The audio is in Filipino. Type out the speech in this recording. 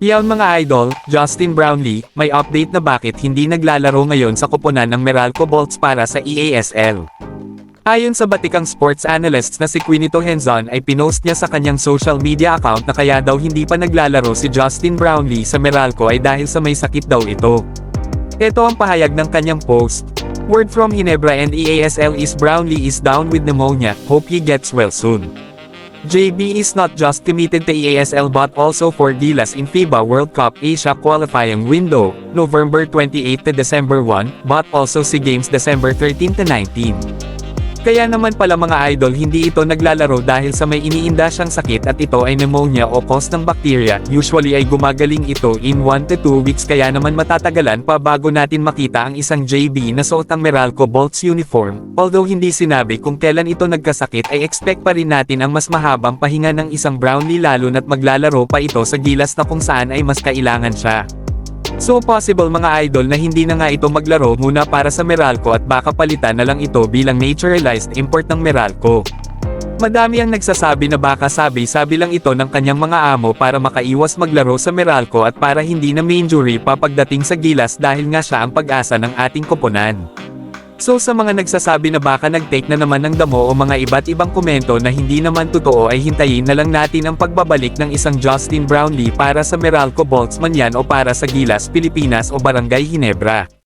Yawn mga idol, Justin Brownlee, may update na bakit hindi naglalaro ngayon sa koponan ng Meralco Bolts para sa EASL. Ayon sa batikang sports analysts na si Quinito Henzon ay pinost niya sa kanyang social media account na kaya daw hindi pa naglalaro si Justin Brownlee sa Meralco ay dahil sa may sakit daw ito. Ito ang pahayag ng kanyang post. Word from Ginebra and EASL is Brownlee is down with pneumonia, hope he gets well soon. JB is not just committed to EASL but also for Gilas in FIBA World Cup Asia qualifying window, November 28 to December 1, but also SEA Games December 13 to 19. Kaya naman pala mga idol hindi ito naglalaro dahil sa may iniinda siyang sakit at ito ay pneumonia o cause ng bakterya, usually ay gumagaling ito in 1 to 2 weeks kaya naman matatagalan pa bago natin makita ang isang JB na suot ang Meralco Bolts uniform. Although hindi sinabi kung kailan ito nagkasakit ay expect pa rin natin ang mas mahabang pahinga ng isang Brownlee lalo na't maglalaro pa ito sa Gilas na kung saan ay mas kailangan siya. So possible mga idol na hindi na nga ito maglaro muna para sa Meralco at baka palitan na lang ito bilang naturalized import ng Meralco. Madami ang nagsasabi na baka sabi-sabi lang ito ng kanyang mga amo para makaiwas maglaro sa Meralco at para hindi na may injury pa pagdating sa Gilas dahil nga siya ang pag-asa ng ating koponan. So sa mga nagsasabi na baka nag-take na naman ng damo o mga iba't ibang komento na hindi naman totoo ay hintayin na lang natin ang pagbabalik ng isang Justin Brownlee para sa Meralco Bolts man yan o para sa Gilas Pilipinas o Barangay Ginebra.